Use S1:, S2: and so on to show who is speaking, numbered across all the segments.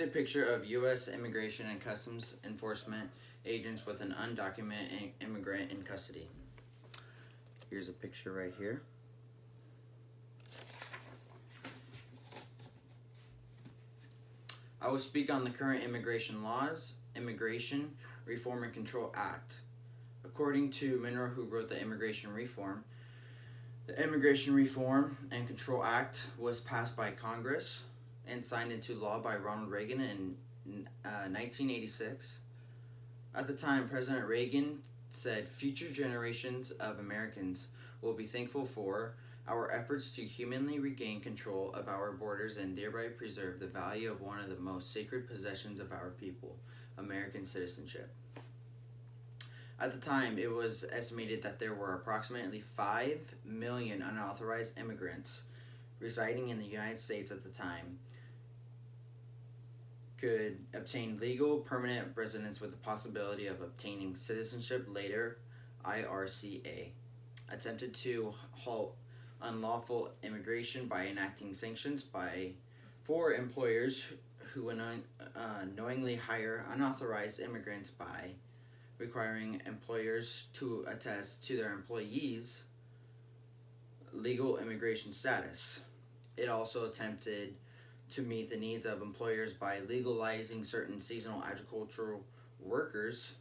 S1: A picture of U.S. Immigration and Customs Enforcement agents with an undocumented immigrant in custody. Here's a picture right here. I will speak on the current immigration laws, Immigration Reform and Control Act. According to Monroe, who wrote the Immigration Reform, the Immigration Reform and Control Act was passed by Congress and signed into law by Ronald Reagan in 1986. At the time, President Reagan said, "Future generations of Americans will be thankful for our efforts to humanly regain control of our borders and thereby preserve the value of one of the most sacred possessions of our people, American citizenship." At the time, it was estimated that there were approximately 5 million unauthorized immigrants residing in the United States at the time could obtain legal permanent residence with the possibility of obtaining citizenship later. IRCA attempted to halt unlawful immigration by enacting sanctions for employers who knowingly hire unauthorized immigrants by requiring employers to attest to their employees' legal immigration status. It also attempted to meet the needs of employers by legalizing certain seasonal agricultural workers.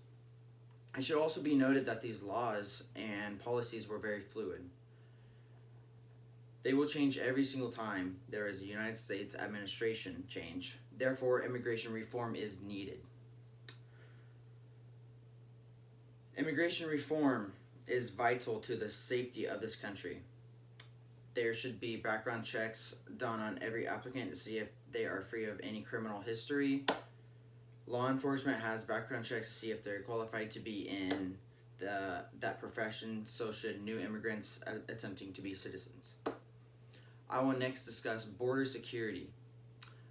S1: It should also be noted that these laws and policies were very fluid. They will change every single time there is a United States administration change. Therefore, immigration reform is needed. Immigration reform is vital to the safety of this country. There should be background checks done on every applicant to see if they are free of any criminal history. Law enforcement has background checks to see if they're qualified to be in that profession, so should new immigrants attempting to be citizens. I will next discuss border security.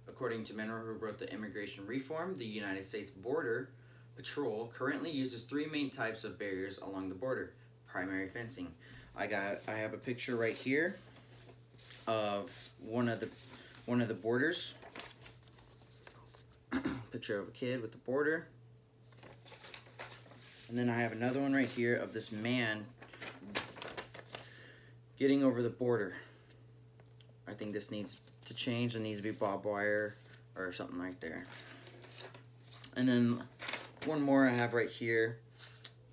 S1: According to Monroe, who wrote the Immigration Reform, the United States Border Patrol currently uses 3 main types of barriers along the border. Primary fencing. I have a picture right here of one of the borders. Picture of a kid with the border. And then I have another one right here of this man getting over the border. I think this needs to change. It needs to be barbed wire or something right there. And then one more I have right here.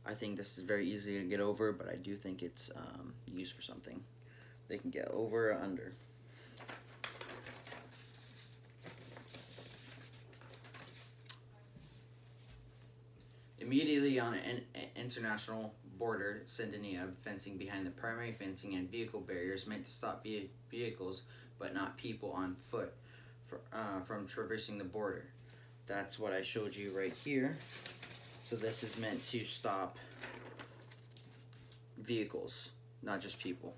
S1: I think this is very easy to get over, but I do think it's used for something. They can get over or under. Immediately on an international border, Sentinel fencing behind the primary fencing and vehicle barriers meant to stop vehicles, but not people on foot from traversing the border. That's what I showed you right here. So this is meant to stop vehicles, not just people.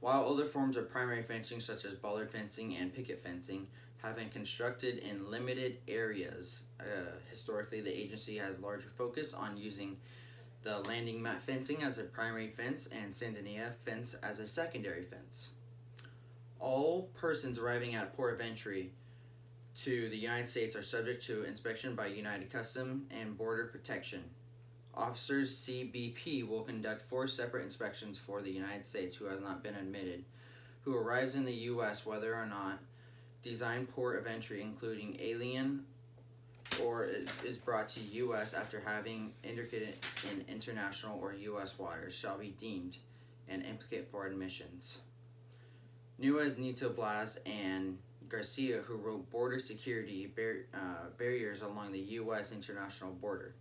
S1: While other forms of primary fencing, such as bollard fencing and picket fencing, have been constructed in limited areas, historically the agency has larger focus on using the landing mat fencing as a primary fence and Sandinia fence as a secondary fence. All persons arriving at a port of entry to the United States are subject to inspection by United Customs and Border Protection. Officers CBP will conduct 4 separate inspections for the United States who has not been admitted, who arrives in the U.S. whether or not designed port of entry, including alien, or is brought to U.S. after having indicated in international or U.S. waters, shall be deemed an implicate for admissions. Nuez, Nito Blas, and Garcia, who wrote Border Security Barriers Along the U.S. International Border.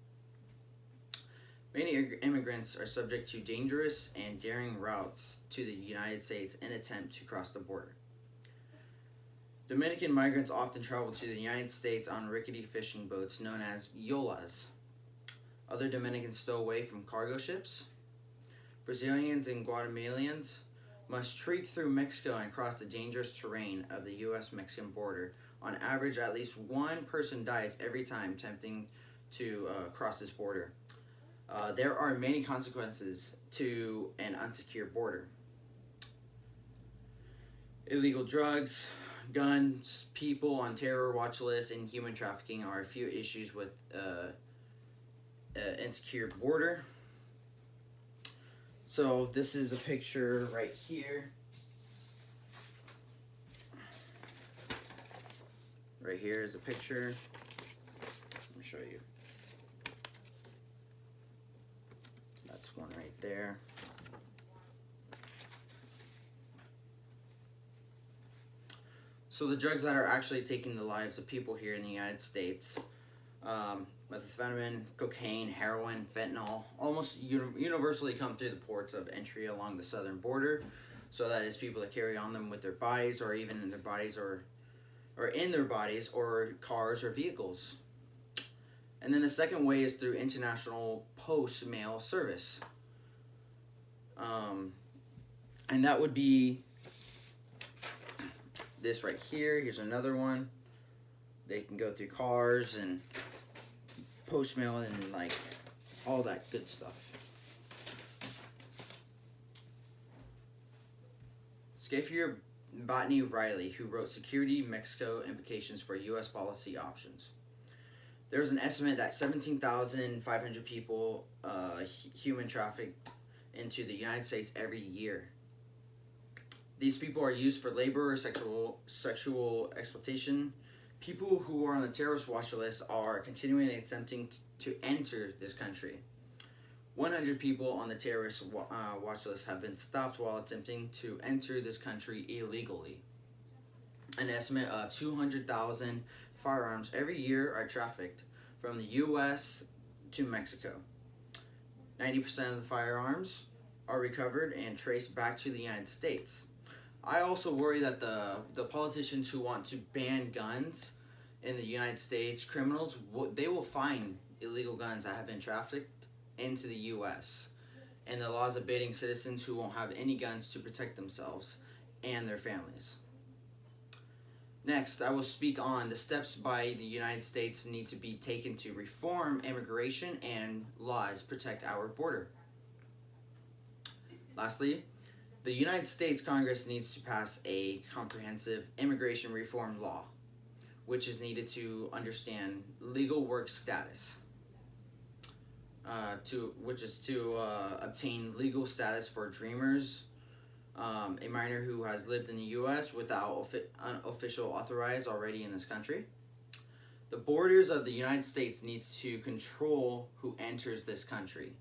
S1: Many immigrants are subject to dangerous and daring routes to the United States in an attempt to cross the border. Dominican migrants often travel to the United States on rickety fishing boats known as yolas. Other Dominicans stow away from cargo ships. Brazilians and Guatemalans must trek through Mexico and cross the dangerous terrain of the U.S.-Mexican border. On average, at least one person dies every time attempting to cross this border. There are many consequences to an unsecure border. Illegal drugs, guns, people on terror watch lists, and human trafficking are a few issues with insecure border. So this is a picture right here. Right here is a picture. Let me show you. That's one right there. So the drugs that are actually taking the lives of people here in the United States, methamphetamine, cocaine, heroin, fentanyl, almost universally come through the ports of entry along the southern border. So that is people that carry on them with their bodies, or even in their bodies, or in their bodies, or cars or vehicles. And then the second way is through international post mail service. And that would be this right here. Here's another one. They can go through cars and post mail and like all that good stuff. Schaefer Botany Riley, who wrote Security, Mexico, Implications for U.S. Policy Options. There's an estimate that 17,500 people human trafficked into the United States every year. These people are used for labor or sexual exploitation. People who are on the terrorist watch list are continuing attempting to enter this country. 100 people on the terrorist watch list have been stopped while attempting to enter this country illegally. An estimate of 200,000 firearms every year are trafficked from the U.S. to Mexico. 90% of the firearms are recovered and traced back to the United States. I also worry that the politicians who want to ban guns in the United States, criminals, they will find illegal guns that have been trafficked into the U.S. and the laws abating citizens who won't have any guns to protect themselves and their families. Next, I will speak on the steps by the United States need to be taken to reform immigration and laws protect our border. Lastly, the United States Congress needs to pass a comprehensive immigration reform law, which is needed to understand legal work status, to obtain legal status for dreamers, a minor who has lived in the U.S. without official authorized already in this country. The borders of the United States needs to control who enters this country.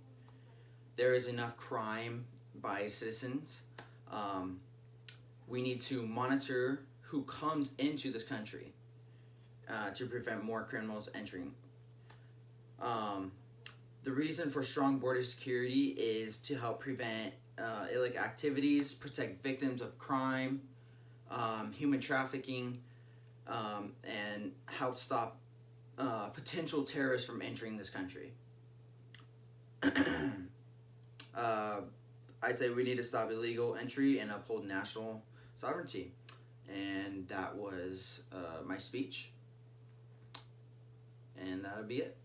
S1: There is enough crime by citizens. We need to monitor who comes into this country to prevent more criminals entering. The reason for strong border security is to help prevent illegal activities, protect victims of crime, human trafficking, and help stop potential terrorists from entering this country. I'd say we need to stop illegal entry and uphold national sovereignty. And that was my speech. And that'll be it.